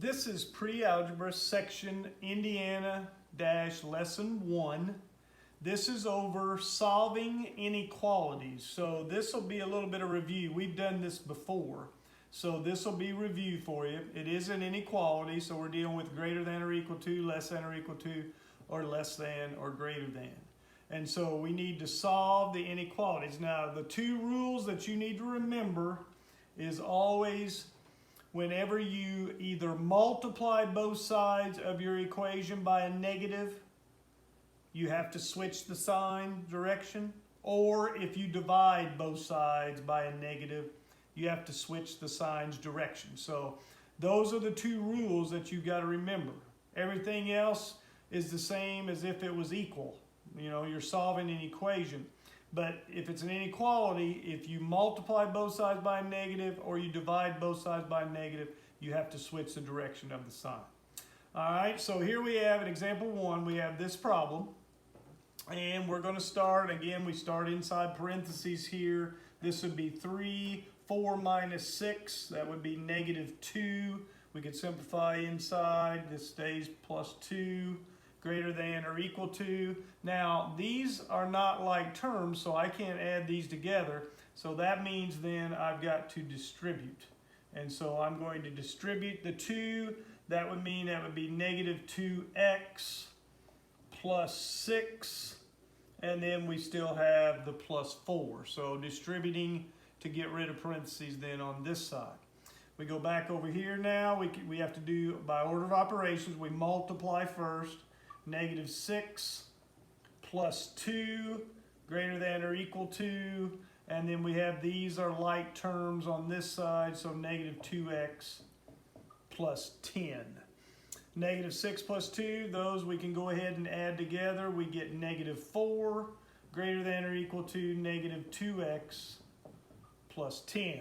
This is Pre-Algebra section Indiana-Lesson 1. This is over solving inequalities. So this will be a little bit of review. We've done this before. So this will be review for you. It is an inequality, so we're dealing with greater than or equal to, less than or equal to, or less than or greater than. And so we need to solve the inequalities. Now, the two rules that you need to remember is always whenever you either multiply both sides of your equation by a negative, you have to switch the sign direction. Or if you divide both sides by a negative, you have to switch the sign's direction. So those are the two rules that you've got to remember. Everything else is the same as if it was equal. You know, you're solving an equation. But if it's an inequality, if you multiply both sides by a negative or you divide both sides by a negative, you have to switch the direction of the sign. All right, so here we have in example 1, we have this problem. And we're going to start, again, we start inside parentheses here. This would be 3, 4 minus 6. That would be negative 2. We could simplify inside. This stays plus 2. Greater than or equal to. Now, these are not like terms, so I can't add these together. So that means then I've got to distribute. And so I'm going to distribute the 2. That would mean that would be negative 2x plus 6. And then we still have the plus 4. So distributing to get rid of parentheses then on this side. We go back over here now. We have to do by order of operations. We multiply first. Negative 6 plus 2 greater than or equal to, and then we have these are like terms on this side, so negative 2x plus 10. Negative 6 plus 2, those we can go ahead and add together. We get negative 4 greater than or equal to negative 2x plus 10.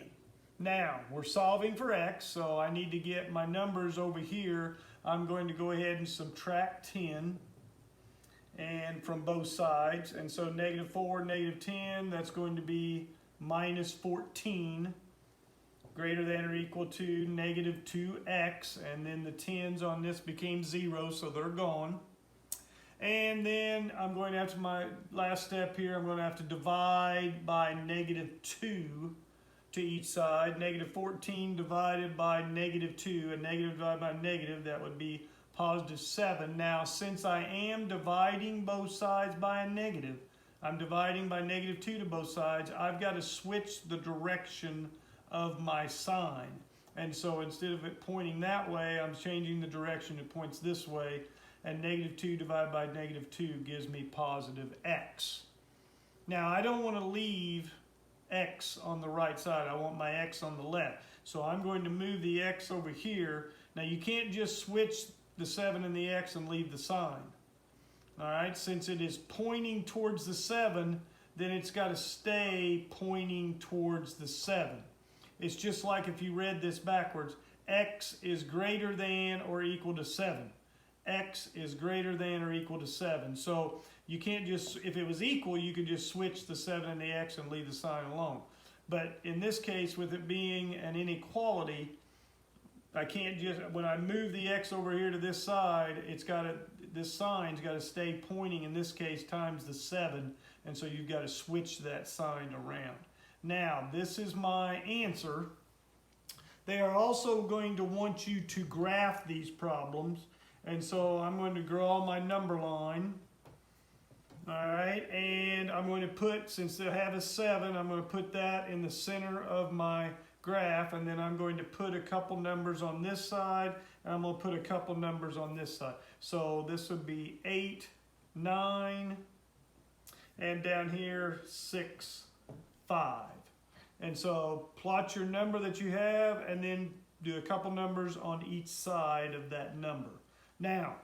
Now, we're solving for x, so I need to get my numbers over here. I'm going to go ahead and subtract 10 and from both sides. And so negative 4, negative 10, that's going to be minus 14 greater than or equal to negative 2x. And then the 10s on this became 0, so they're gone. And then I'm going to have to, my last step here, I'm going to have to divide by negative 2 to each side. Negative 14 divided by negative 2, and negative divided by negative, that would be positive 7. Now, since I am dividing both sides by a negative, I'm dividing by negative 2 to both sides, I've got to switch the direction of my sign. And so instead of it pointing that way, I'm changing the direction. It points this way, and negative 2 divided by negative 2 gives me positive x. Now, I don't want to leave x on the right side. I want my x on the left. So I'm going to move the x over here. Now you can't just switch the 7 and the x and leave the sign. All right, since it is pointing towards the 7, then it's got to stay pointing towards the 7. It's just like if you read this backwards, x is greater than or equal to 7. X is greater than or equal to 7. So you can't just, if it was equal, you could just switch the 7 and the x and leave the sign alone. But in this case, with it being an inequality, I can't just, when I move the x over here to this side, it's got to, this sign's got to stay pointing, in this case, times the 7. And so you've got to switch that sign around. Now, this is my answer. They are also going to want you to graph these problems. And so I'm going to draw my number line. All right, and I'm going to put, since they have a 7, I'm going to put that in the center of my graph, and then I'm going to put a couple numbers on this side, and I'm going to put a couple numbers on this side. So this would be 8, 9, and down here 6, 5. And so plot your number that you have, and then do a couple numbers on each side of that number. Now,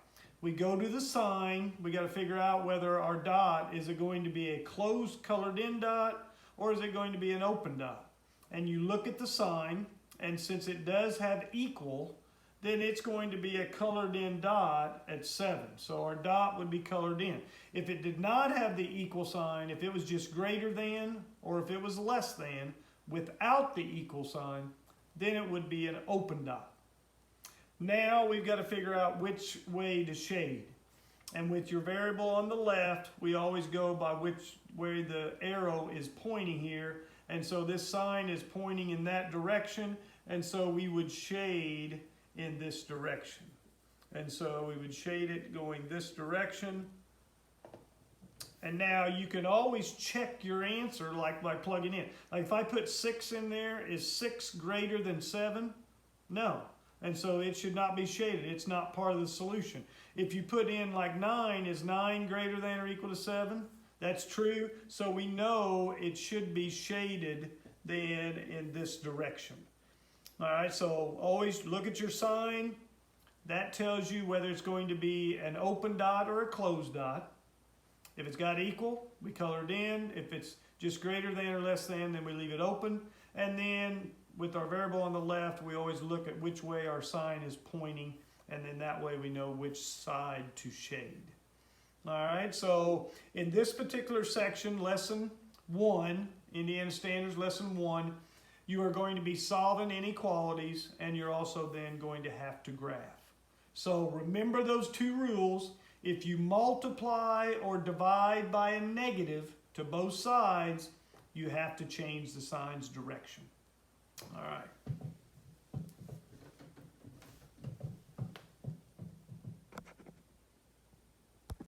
we go to the sign. We got to figure out whether our dot, is it going to be a closed colored in dot or is it going to be an open dot? And you look at the sign, and since it does have equal, then it's going to be a colored in dot at 7. So our dot would be colored in. If it did not have the equal sign, if it was just greater than or if it was less than without the equal sign, then it would be an open dot. Now we've got to figure out which way to shade. And with your variable on the left, we always go by which way the arrow is pointing here. And so this sign is pointing in that direction. And so we would shade in this direction. And so we would shade it going this direction. And now you can always check your answer like by plugging in. Like if I put 6 in there, is 6 greater than 7? No. And so it should not be shaded. It's not part of the solution. If you put in like 9, is 9 greater than or equal to 7? That's true. So we know it should be shaded then in this direction. All right, so always look at your sign. That tells you whether it's going to be an open dot or a closed dot. If it's got equal, we color it in. If it's just greater than or less than, then we leave it open. And then with our variable on the left, we always look at which way our sign is pointing, and then that way we know which side to shade. All right, so in this particular section, lesson 1, Indiana Standards lesson 1, you are going to be solving inequalities, and you're also then going to have to graph. So remember those 2 rules. If you multiply or divide by a negative to both sides, you have to change the sign's direction. All right.